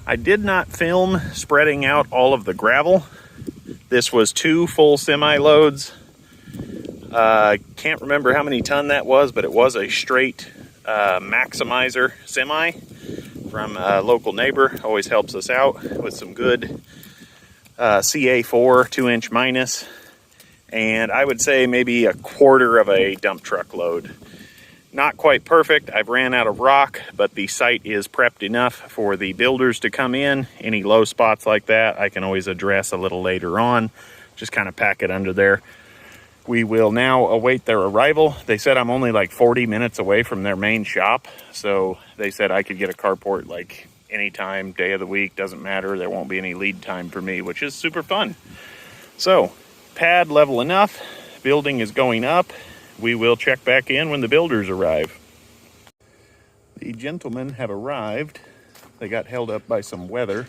I did not film spreading out all of the gravel. This was 2 full semi loads. Can't remember how many ton that was, but it was a straight Maximizer semi from a local neighbor. Always helps us out with some good CA4 2-inch minus, and I would say maybe a quarter of a dump truck load. Not quite perfect. I've ran out of rock, but the site is prepped enough for the builders to come in. Any low spots like that I can always address a little later on. Just kind of pack it under there. We will now await their arrival. They said I'm only like 40 minutes away from their main shop, so they said I could get a carport like anytime, day of the week, doesn't matter. There won't be any lead time for me, which is super fun. So, pad level enough, building is going up. We will check back in when the builders arrive. The gentlemen have arrived. They got held up by some weather.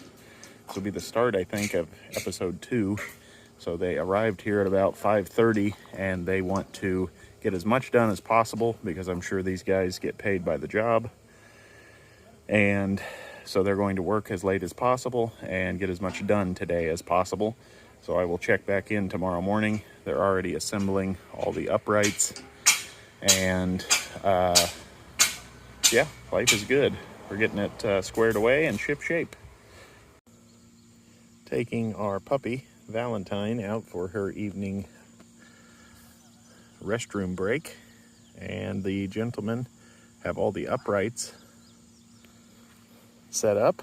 This will be the start, I think, of episode 2. So they arrived here at about 5:30, and they want to get as much done as possible because I'm sure these guys get paid by the job. And so they're going to work as late as possible and get as much done today as possible. So I will check back in tomorrow morning. They're already assembling all the uprights. And yeah, life is good. We're getting it squared away and ship shape. Taking our puppy, Valentine, out for her evening restroom break. And the gentlemen have all the uprights set up.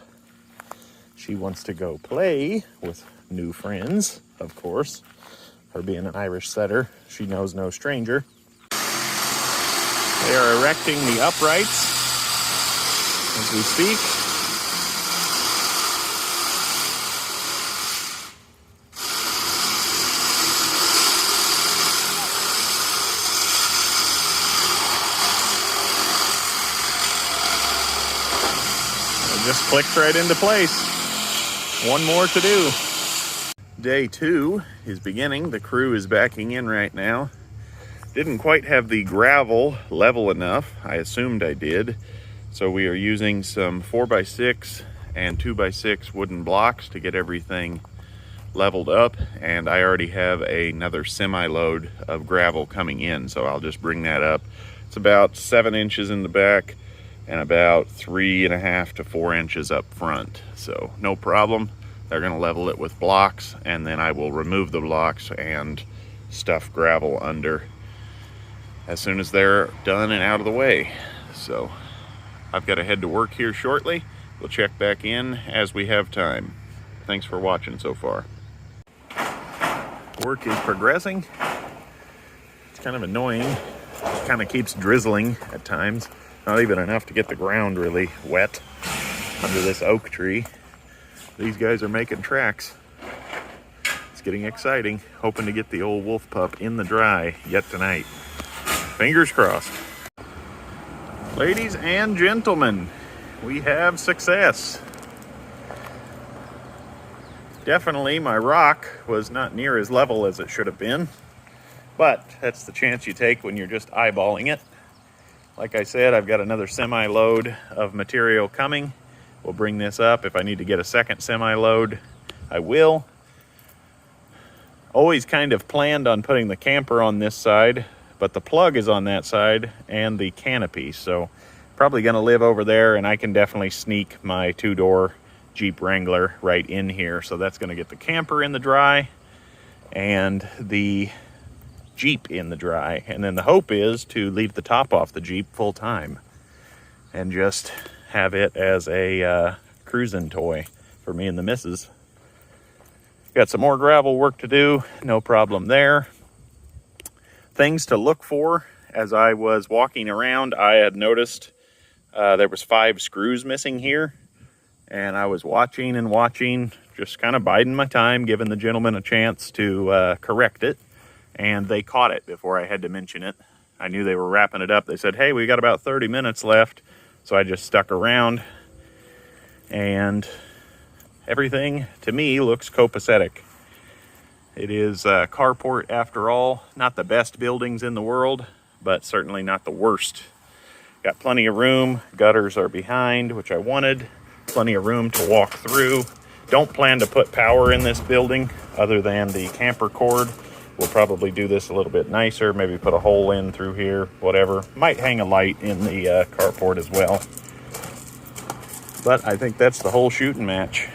She wants to go play with new friends, of course. Her being an Irish setter, she knows no stranger. They are erecting the uprights as we speak. It just clicked right into place. One more to do. Day 2 is beginning. The crew is backing in right now. Didn't quite have the gravel level enough. I assumed I did. So we are using some 4x6 and 2x6 wooden blocks to get everything leveled up. And I already have another semi-load of gravel coming in, so I'll just bring that up. It's about 7 inches in the back and about 3.5 to 4 inches up front. So no problem. They're gonna level it with blocks, and then I will remove the blocks and stuff gravel under as soon as they're done and out of the way. So I've got to head to work here shortly. We'll check back in as we have time. Thanks for watching so far. Work is progressing. It's kind of annoying. It kind of keeps drizzling at times. Not even enough to get the ground really wet under this oak tree. These guys are making tracks. It's getting exciting. Hoping to get the old wolf pup in the dry yet tonight. Fingers crossed. Ladies and gentlemen, we have success. Definitely my rock was not near as level as it should have been, but that's the chance you take when you're just eyeballing it. Like I said, I've got another semi-load of material coming. We'll bring this up. If I need to get a second semi-load, I will. Always kind of planned on putting the camper on this side, but the plug is on that side and the canopy. So probably gonna live over there, and I can definitely sneak my 2-door Jeep Wrangler right in here. So that's gonna get the camper in the dry and the Jeep in the dry. And then the hope is to leave the top off the Jeep full time and just have it as a cruising toy for me and the missus. Got some more gravel work to do, no problem there. Things to look for. As I was walking around, I had noticed there was 5 screws missing here, and I was watching and watching, just kind of biding my time, giving the gentleman a chance to correct it, and they caught it before I had to mention it. I knew they were wrapping it up. They said, hey, we got about 30 minutes left. So I just stuck around, and everything to me looks copacetic. It is a carport after all. Not the best buildings in the world, but certainly not the worst. Got plenty of room. Gutters are behind, which I wanted. plenty of room to walk through. Don't plan to put power in this building other than the camper cord. We'll probably do this a little bit nicer, maybe put a hole in through here, whatever. Might hang a light in the carport as well. But I think that's the whole shooting match.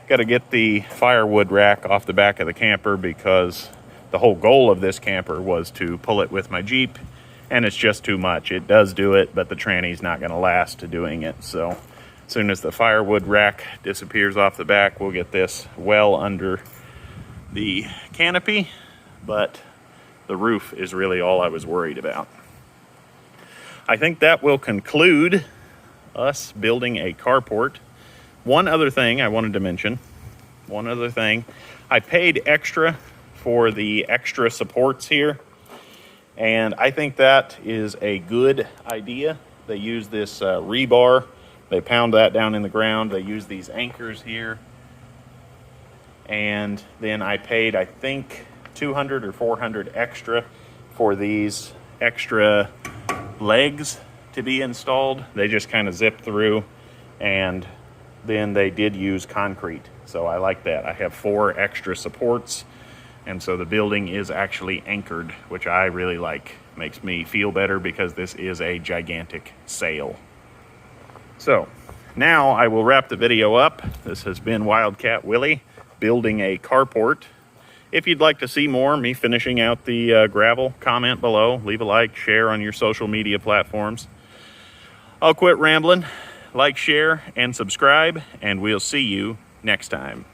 Got to get the firewood rack off the back of the camper because the whole goal of this camper was to pull it with my Jeep, and it's just too much. It does do it, but the tranny's not going to last to doing it. So as soon as the firewood rack disappears off the back, we'll get this well under the canopy, but the roof is really all I was worried about. I think that will conclude us building a carport. One other thing I wanted to mention, I paid extra for the extra supports here, and I think that is a good idea. They use this rebar, they pound that down in the ground, they use these anchors here, and then I paid, I think, $200 or $400 extra for these extra legs to be installed. They just kind of zip through, and then they did use concrete. So I like that. I have 4 extra supports, and so the building is actually anchored, which I really like. Makes me feel better because this is a gigantic sail. So now I will wrap the video up. This has been Wildcat Willie building a carport. If you'd like to see more, me finishing out the gravel, comment below, leave a like, share on your social media platforms. I'll quit rambling. Like, share, and subscribe, and we'll see you next time.